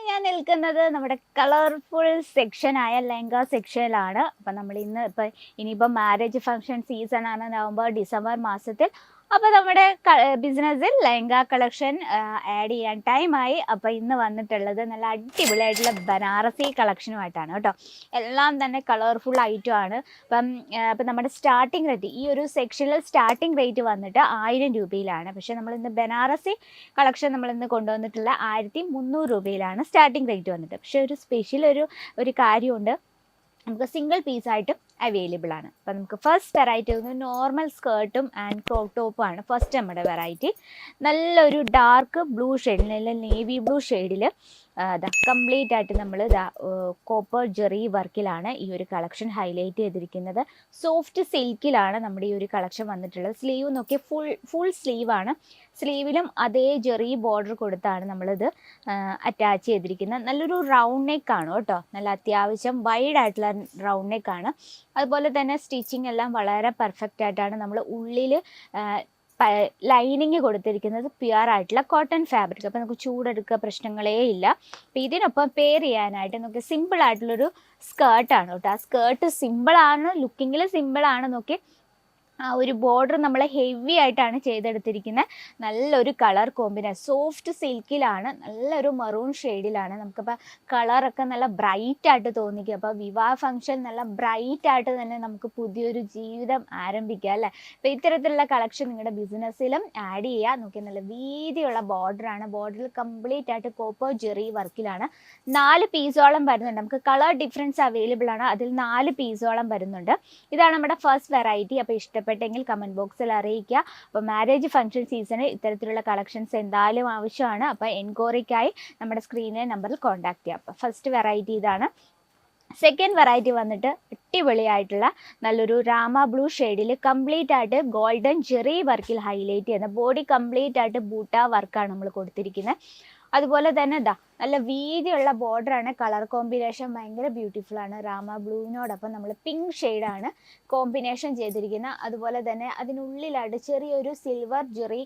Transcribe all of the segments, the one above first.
ഞാൻ നിൽക്കുന്നത് നമ്മുടെ കളർഫുൾ സെക്ഷനായ ലെഹങ്ക സെക്ഷനിലാണ്. അപ്പം നമ്മൾ ഇനിയിപ്പോൾ മാരേജ് ഫംഗ്ഷൻ സീസൺ ആണ്, നവംബർ ഡിസംബർ മാസത്തിൽ. അപ്പോൾ നമ്മുടെ ബിസിനസ്സിൽ ലെഹങ്ക കളക്ഷൻ ആഡ് ചെയ്യാൻ ടൈമായി. അപ്പോൾ ഇന്ന് വന്നിട്ടുള്ളത് നല്ല അടിപൊളിയായിട്ടുള്ള ബനാറസി കളക്ഷനുമായിട്ടാണ് കേട്ടോ. എല്ലാം തന്നെ കളർഫുൾ ഐറ്റം ആണ്. അപ്പം നമ്മുടെ സ്റ്റാർട്ടിംഗ് റേറ്റ്, ഈ ഒരു സെക്ഷനിൽ സ്റ്റാർട്ടിംഗ് റേറ്റ് വന്നിട്ട് 1000 രൂപയിലാണ്. പക്ഷേ നമ്മളിന്ന് ബനാറസി കളക്ഷൻ നമ്മളിന്ന് കൊണ്ടുവന്നിട്ടുള്ള 1300 രൂപയിലാണ് സ്റ്റാർട്ടിംഗ് റേറ്റ് വന്നിട്ട്. പക്ഷേ ഒരു സ്പെഷ്യൽ ഒരു കാര്യമുണ്ട്, നമുക്ക് സിംഗിൾ പീസായിട്ടും അവൈലബിൾ ആണ്. അപ്പം നമുക്ക് ഫസ്റ്റ് വെറൈറ്റി നോർമൽ സ്കേർട്ടും ആൻഡ് ക്രോപ്പ് ടോപ്പും ആണ് ഫസ്റ്റ് നമ്മുടെ വെറൈറ്റി. നല്ലൊരു ഡാർക്ക് ബ്ലൂ ഷെയ്ഡിൽ, നല്ല നേവി ബ്ലൂ ഷെയ്ഡിൽ കംപ്ലീറ്റ് ആയിട്ട് നമ്മൾ കോപ്പർ ജെറി വർക്കിലാണ് ഈ ഒരു കളക്ഷൻ ഹൈലൈറ്റ് ചെയ്തിരിക്കുന്നത്. സോഫ്റ്റ് സിൽക്കിലാണ് നമ്മുടെ ഈ ഒരു കളക്ഷൻ വന്നിട്ടുള്ളത്. സ്ലീവ് നോക്കി ഫുൾ സ്ലീവാണ്. സ്ലീവിലും അതേ ജെറി ബോർഡർ കൊടുത്താണ് നമ്മളിത് അറ്റാച്ച് ചെയ്തിരിക്കുന്നത്. നല്ലൊരു റൗണ്ട് നെക്കാണ് കേട്ടോ, നല്ല അത്യാവശ്യം വൈഡ് ആയിട്ടുള്ള റൗണ്ട് നെക്കാണ്. അതുപോലെ തന്നെ സ്റ്റിച്ചിങ് എല്ലാം വളരെ പെർഫെക്റ്റ് ആയിട്ടാണ് നമ്മൾ ഉള്ളിൽ ലൈനിങ് കൊടുത്തിരിക്കുന്നത്. പ്യുവർ ആയിട്ടുള്ള കോട്ടൺ ഫാബ്രിക്. അപ്പോൾ നമുക്ക് ചൂടെടുക്കുക പ്രശ്നങ്ങളേ ഇല്ല. അപ്പോൾ ഇതിനൊപ്പം പെയർ ചെയ്യാനായിട്ട് നമുക്ക് സിമ്പിൾ ആയിട്ടുള്ളൊരു സ്കേർട്ടാണ് കേട്ടോ. ആ സ്കേർട്ട് സിമ്പിളാണ്, ലുക്കിങ്ങിൽ സിമ്പിളാണ്. നോക്കി ആ ഒരു ബോർഡർ നമ്മൾ ഹെവി ആയിട്ടാണ് ചെയ്തെടുത്തിരിക്കുന്നത്. നല്ലൊരു കളർ കോമ്പിനേഷൻ, സോഫ്റ്റ് സിൽക്കിലാണ്, നല്ലൊരു മറൂൺ ഷെയ്ഡിലാണ്. നമുക്കിപ്പോൾ കളറൊക്കെ നല്ല ബ്രൈറ്റ് ആയിട്ട് തോന്നിക്കും. അപ്പോൾ വിവാഹ ഫംഗ്ഷൻ നല്ല ബ്രൈറ്റ് ആയിട്ട് തന്നെ നമുക്ക് പുതിയൊരു ജീവിതം ആരംഭിക്കാം അല്ലേ. അപ്പോൾ ഇത്തരത്തിലുള്ള കളക്ഷൻ നിങ്ങളുടെ ബിസിനസ്സിലും ആഡ് ചെയ്യുക. നോക്കി നല്ല വീതിയുള്ള ബോർഡറാണ്. ബോർഡറിൽ കംപ്ലീറ്റ് ആയിട്ട് കോപ്പർ ജെറി വർക്കിലാണ്. 4 പീസോളം വരുന്നുണ്ട്. നമുക്ക് കളർ ഡിഫറൻസ് അവൈലബിൾ ആണ്, അതിൽ 4 പീസോളം വരുന്നുണ്ട്. ഇതാണ് നമ്മുടെ ഫസ്റ്റ് വെറൈറ്റി. അപ്പോൾ ഇഷ്ടപ്പെട്ടെങ്കിൽ കമൻറ്റ് ബോക്സിൽ അറിയിക്കുക. അപ്പോൾ മാരേജ് ഫംഗ്ഷൻ സീസണിൽ ഇത്തരത്തിലുള്ള കളക്ഷൻസ് എന്തായാലും ആവശ്യമാണ്. അപ്പോൾ എൻക്വയറിക്കായി നമ്മുടെ സ്ക്രീനിലെ നമ്പറിൽ കോൺടാക്ട് ചെയ്യാം. അപ്പോൾ ഫസ്റ്റ് വെറൈറ്റി ഇതാണ്. സെക്കൻഡ് വെറൈറ്റി വന്നിട്ട് അടിപൊളിയായിട്ടുള്ള നല്ലൊരു രാമ ബ്ലൂ ഷെയ്ഡിൽ കംപ്ലീറ്റ് ആയിട്ട് ഗോൾഡൻ ജെറി വർക്കിൽ ഹൈലൈറ്റ് ചെയ്യുന്ന, ബോഡി കംപ്ലീറ്റ് ആയിട്ട് ബൂട്ട വർക്കാണ് നമ്മൾ കൊടുത്തിരിക്കുന്നത്. അതുപോലെ തന്നെ നല്ല വീതിയുള്ള ബോർഡറാണ്. കളർ കോമ്പിനേഷൻ ഭയങ്കര ബ്യൂട്ടിഫുൾ ആണ്. രാമ ബ്ലൂവിനോടൊപ്പം നമ്മൾ പിങ്ക് ഷെയ്ഡാണ് കോമ്പിനേഷൻ ചെയ്തിരിക്കുന്നത്. അതുപോലെ തന്നെ അതിനുള്ളിലായിട്ട് ചെറിയൊരു സിൽവർ ജെറി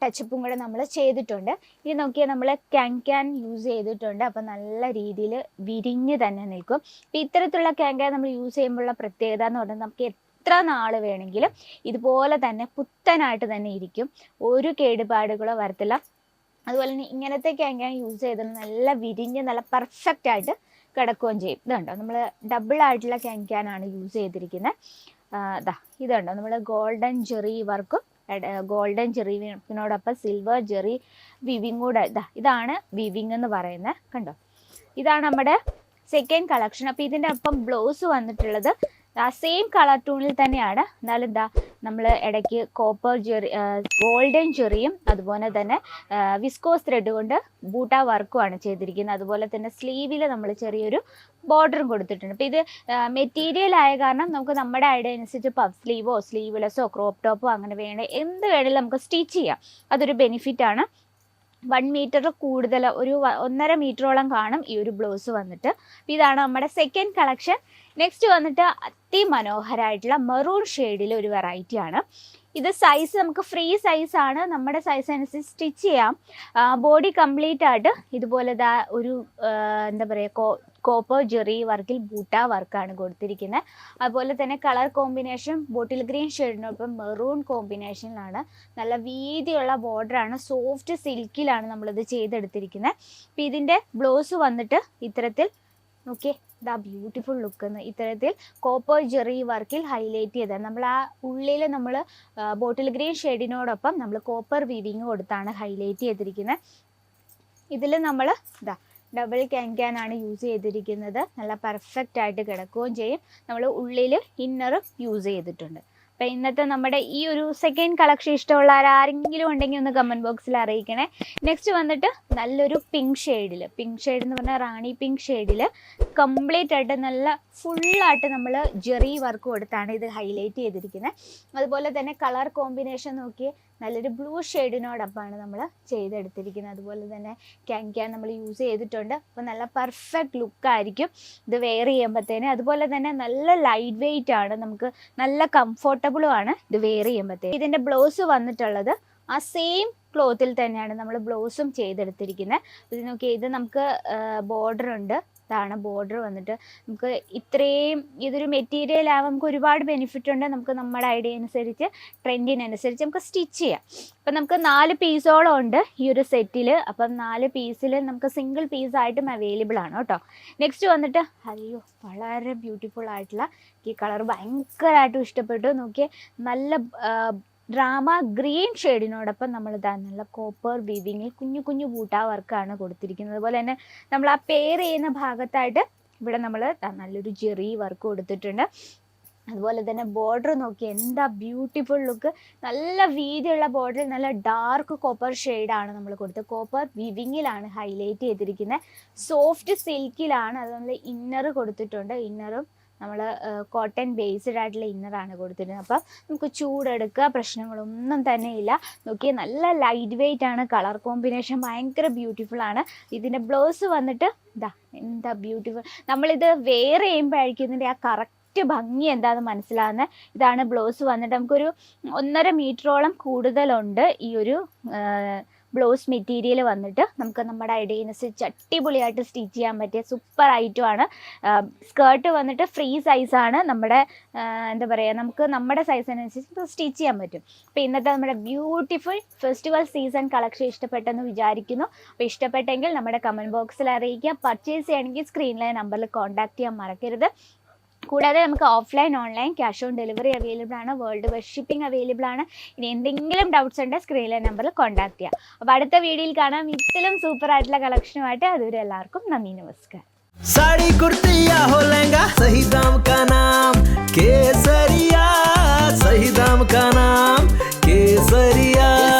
ടച്ചപ്പും കൂടെ നമ്മൾ ചെയ്തിട്ടുണ്ട്. ഇത് നോക്കിയാൽ നമ്മൾ ക്യാൻ യൂസ് ചെയ്തിട്ടുണ്ട്. അപ്പോൾ നല്ല രീതിയിൽ വിരിഞ്ഞ് തന്നെ നിൽക്കും. അപ്പോൾ ഇത്തരത്തിലുള്ള ക്യാൻ നമ്മൾ യൂസ് ചെയ്യുമ്പോഴുള്ള പ്രത്യേകത എന്ന് പറഞ്ഞാൽ നമുക്ക് എത്ര നാൾ വേണമെങ്കിലും ഇതുപോലെ തന്നെ പുത്തനായിട്ട് തന്നെ ഇരിക്കും, ഒരു കേടുപാടുകളോ വരത്തില്ല. അതുപോലെ തന്നെ ഇങ്ങനത്തെ ക്യാൻ യൂസ് ചെയ്താൽ നല്ല വിരിഞ്ഞ് നല്ല പെർഫെക്റ്റ് ആയിട്ട് കിടക്കുകയും ചെയ്യും. ഇതുണ്ടോ, നമ്മൾ ഡബിൾ ആയിട്ടുള്ള ക്യാനാണ് യൂസ് ചെയ്തിരിക്കുന്നത്. ഇതുണ്ടോ, നമ്മൾ ഗോൾഡൻ ജെറി വർക്കും ഗോൾഡൻ ജെറിനോടൊപ്പം സിൽവർ ജെറി വിവിങ് കൂടെ. ഇതാണ് വിവിങ് എന്ന് പറയുന്നത്. കണ്ടോ, ഇതാണ് നമ്മുടെ സെക്കൻഡ് കളക്ഷൻ. അപ്പോൾ ഇതിൻ്റെ ഒപ്പം ബ്ലൗസ് വന്നിട്ടുള്ളത് ആ സെയിം കളർ ടൂണിൽ തന്നെയാണ്. എന്നാലും നമ്മൾ ഇടയ്ക്ക് കോപ്പർ ജെറി, ഗോൾഡൻ ജെറിയും അതുപോലെ തന്നെ വിസ്കോസ് ത്രെഡ് കൊണ്ട് ബൂട്ട വർക്കുമാണ് ചെയ്തിരിക്കുന്നത്. അതുപോലെ തന്നെ സ്ലീവിൽ നമ്മൾ ചെറിയൊരു ബോർഡറും കൊടുത്തിട്ടുണ്ട്. അപ്പോൾ ഇത് മെറ്റീരിയൽ ആയ കാരണം നമുക്ക് നമ്മുടെ ഐഡിയ അനുസരിച്ച് പഫ് സ്ലീവോ സ്ലീവ്ലെസ്സോ ക്രോപ്പ് ടോപ്പോ അങ്ങനെ എന്ത് വേണമെങ്കിലും നമുക്ക് സ്റ്റിച്ച് ചെയ്യാം. അതൊരു ബെനിഫിറ്റാണ്. 1 മീറ്റർ കൂടുതൽ, ഒരു 1.5 മീറ്ററോളം കാണും ഈ ഒരു ബ്ലൗസ് വന്നിട്ട്. ഇതാണ് നമ്മുടെ സെക്കൻഡ് കളക്ഷൻ. നെക്സ്റ്റ് വന്നിട്ട് അതിമനോഹരമായിട്ടുള്ള മെറൂൺ ഷെയ്ഡിൽ ഒരു വെറൈറ്റിയാണ്. ഇത് സൈസ് നമുക്ക് ഫ്രീ സൈസാണ്, നമ്മുടെ സൈസ് അനുസരിച്ച് സ്റ്റിച്ച് ചെയ്യാം. ബോഡി കംപ്ലീറ്റ് ആയിട്ട് ഇതുപോലെ ഒരു എന്താ പറയുക, കോപ്പർ ജെറി വർക്കിൽ ബൂട്ട വർക്കാണ് കൊടുത്തിരിക്കുന്നത്. അതുപോലെ തന്നെ കളർ കോമ്പിനേഷൻ ബോട്ടിൽ ഗ്രീൻ ഷെയ്ഡിനൊപ്പം മെറൂൺ കോമ്പിനേഷനിലാണ്. നല്ല വീതിയുള്ള ബോർഡറാണ്, സോഫ്റ്റ് സിൽക്കിലാണ് നമ്മളിത് ചെയ്തെടുത്തിരിക്കുന്നത്. അപ്പോൾ ഇതിൻ്റെ ബ്ലൗസ് വന്നിട്ട് ഇത്തരത്തിൽ നോക്കിയേ, ബ്യൂട്ടിഫുൾ ലുക്ക് എന്ന് ഇത്തരത്തിൽ കോപ്പർ ജെറി വർക്കിൽ ഹൈലൈറ്റ് ചെയ്തത്. നമ്മൾ ആ ഉള്ളിൽ നമ്മൾ ബോട്ടിൽ ഗ്രീൻ ഷെയ്ഡിനോടൊപ്പം നമ്മൾ കോപ്പർ വീവിങ് കൊടുത്താണ് ഹൈലൈറ്റ് ചെയ്തിരിക്കുന്നത്. ഇതിൽ നമ്മൾ ഡബിൾ ക്യാനാണ് യൂസ് ചെയ്തിരിക്കുന്നത്. നല്ല പെർഫെക്റ്റ് ആയിട്ട് കിടക്കുകയും ചെയ്യും. നമ്മൾ ഉള്ളിൽ ഇന്നറും യൂസ് ചെയ്തിട്ടുണ്ട്. അപ്പോൾ ഇന്നത്തെ നമ്മുടെ ഈ ഒരു സെക്കൻഡ് കളക്ഷൻ ഇഷ്ടമുള്ള ആരെങ്കിലും ഉണ്ടെങ്കിൽ ഒന്ന് കമൻറ്റ് ബോക്സിൽ അറിയിക്കണേ. നെക്സ്റ്റ് വന്നിട്ട് നല്ലൊരു പിങ്ക് ഷെയ്ഡ് എന്ന് പറഞ്ഞാൽ റാണി പിങ്ക് ഷെയ്ഡിൽ കംപ്ലീറ്റ് ആയിട്ട് നല്ല ഫുള്ളായിട്ട് നമ്മൾ ജെറി വർക്ക് കൊടുത്താണ് ഇത് ഹൈലൈറ്റ് ചെയ്തിരിക്കുന്നത്. അതുപോലെ തന്നെ കളർ കോമ്പിനേഷൻ നോക്കി നല്ലൊരു ബ്ലൂ ഷെയ്ഡിനോടൊപ്പമാണ് നമ്മൾ ചെയ്തെടുത്തിരിക്കുന്നത്. അതുപോലെ തന്നെ ക്യാൻ നമ്മൾ യൂസ് ചെയ്തിട്ടുണ്ട്. അപ്പോൾ നല്ല പെർഫെക്റ്റ് ലുക്കായിരിക്കും ഇത് വെയർ ചെയ്യുമ്പോഴത്തേന്. അതുപോലെ തന്നെ നല്ല ലൈറ്റ് വെയിറ്റ് ആണ്, നമുക്ക് നല്ല കംഫർട്ടബിളും ആണ് ഇത് വെയർ ചെയ്യുമ്പോഴത്തേന്. ഇതിൻ്റെ ബ്ലൗസ് വന്നിട്ടുള്ളത് ആ സെയിം ക്ലോത്തിൽ തന്നെയാണ് നമ്മൾ ബ്ലൗസും ചെയ്തെടുത്തിരിക്കുന്നത്. ഇത് നോക്കിയാൽ ഇത് നമുക്ക് ബോർഡർ ഉണ്ട്. ഇതാണ് ബോർഡർ വന്നിട്ട്. നമുക്ക് ഇത്രയും ഇതൊരു മെറ്റീരിയൽ ആകുമ്പോൾ നമുക്ക് ഒരുപാട് ബെനിഫിറ്റ് ഉണ്ട്. നമുക്ക് നമ്മുടെ ഐഡിയ അനുസരിച്ച് ട്രെൻഡിനനുസരിച്ച് നമുക്ക് സ്റ്റിച്ച് ചെയ്യാം. അപ്പം നമുക്ക് 4 പീസോളം ഉണ്ട് ഈ ഒരു സെറ്റിൽ. അപ്പം 4 പീസിൽ നമുക്ക് സിംഗിൾ പീസായിട്ടും അവൈലബിൾ ആണ് കേട്ടോ. നെക്സ്റ്റ് വന്നിട്ട് അയ്യോ വളരെ ബ്യൂട്ടിഫുൾ ആയിട്ടുള്ള ഈ കളർ ഭയങ്കരമായിട്ടും ഇഷ്ടപ്പെട്ടു. നോക്കിയേ നല്ല ഡ്രാമ ഗ്രീൻ ഷെയ്ഡിനോടൊപ്പം നമ്മൾ ഇതാ നല്ല കോപ്പർ വീവിങ്ങിൽ കുഞ്ഞു കുഞ്ഞു ബൂട്ടാ വർക്കാണ് കൊടുത്തിരിക്കുന്നത്. അതുപോലെ തന്നെ നമ്മൾ ആ പെയർ ചെയ്യുന്ന ഭാഗത്തായിട്ട് ഇവിടെ നമ്മൾ നല്ലൊരു ജെറി വർക്ക് കൊടുത്തിട്ടുണ്ട്. അതുപോലെ തന്നെ ബോർഡർ നോക്കി എന്താ ബ്യൂട്ടിഫുൾ ലുക്ക്. നല്ല വീതിയുള്ള ബോർഡറിൽ നല്ല ഡാർക്ക് കോപ്പർ ഷെയ്ഡാണ് നമ്മൾ കൊടുത്തത്. കോപ്പർ വിവിങ്ങിലാണ് ഹൈലൈറ്റ് ചെയ്തിരിക്കുന്നത്. സോഫ്റ്റ് സിൽക്കിലാണ്. അത് നമ്മൾ ഇന്നർ കൊടുത്തിട്ടുണ്ട്. ഇന്നറും നമ്മൾ കോട്ടൺ ബേസ്ഡ് ആയിട്ടുള്ള ഇന്നറാണ് കൊടുത്തിരുന്നത്. അപ്പം നമുക്ക് ചൂടെടുക്കുക പ്രശ്നങ്ങളൊന്നും തന്നെ ഇല്ല. നോക്കിയാൽ നല്ല ലൈറ്റ് വെയിറ്റ് ആണ്. കളർ കോമ്പിനേഷൻ ഭയങ്കര ബ്യൂട്ടിഫുൾ ആണ്. ഇതിൻ്റെ ബ്ലൗസ് വന്നിട്ട് ഇതാ എന്താ ബ്യൂട്ടിഫുൾ. നമ്മളിത് വെയർ ചെയ്യുമ്പോഴായിരിക്കും ഇതിൻ്റെ ആ കറക്റ്റ് ഭംഗി എന്താണെന്ന് മനസ്സിലാകുന്നത്. ഇതാണ് ബ്ലൗസ് വന്നിട്ട്. നമുക്കൊരു 1.5 മീറ്ററോളം കൂടുതലുണ്ട് ഈ ഒരു ബ്ലൗസ് മെറ്റീരിയൽ വന്നിട്ട്. നമുക്ക് നമ്മുടെ ഐഡിയനുസരിച്ച് അടിപൊളിയായിട്ട് സ്റ്റിച്ച് ചെയ്യാൻ പറ്റിയ സൂപ്പർ ഐറ്റമാണ്. സ്കേർട്ട് വന്നിട്ട് ഫ്രീ സൈസാണ്. നമ്മുടെ എന്താ പറയുക, നമുക്ക് നമ്മുടെ സൈസിനനുസരിച്ച് സ്റ്റിച്ച് ചെയ്യാൻ പറ്റും. അപ്പോൾ ഇന്നത്തെ നമ്മുടെ ബ്യൂട്ടിഫുൾ ഫെസ്റ്റിവൽ സീസൺ കളക്ഷൻ ഇഷ്ടപ്പെട്ടെന്ന് വിചാരിക്കുന്നു. അപ്പോൾ ഇഷ്ടപ്പെട്ടെങ്കിൽ നമ്മുടെ കമൻറ്റ് ബോക്സിൽ അറിയിക്കുക. പർച്ചേസ് ചെയ്യണമെങ്കിൽ സ്ക്രീനിലെ നമ്പറിൽ കോൺടാക്ട് ചെയ്യാൻ മറക്കരുത്. കൂടാതെ നമുക്ക് offline online cash on delivery available ആണ്. വേൾഡ് വൈഡ് ഷിപ്പിംഗ് അവൈലബിൾ ആണ്. ഇനി എന്തെങ്കിലും ഡൗട്ട്സ് ഉണ്ടെങ്കിൽ സ്ക്രീനിലെ നമ്പറിൽ കോൺടാക്ട് ചെയ്യാം. അപ്പോൾ അടുത്ത വീഡിയോയിൽ കാണാം ഇതിലും സൂപ്പർ ആയിട്ടുള്ള കളക്ഷനുമായിട്ട്. അതുവരെ എല്ലാവർക്കും നന്ദി, നമസ്കാരം. साड़ी कुर्ती या हो लहंगा, सही दाम का नाम केसरिया, सही दाम का नाम केसरिया.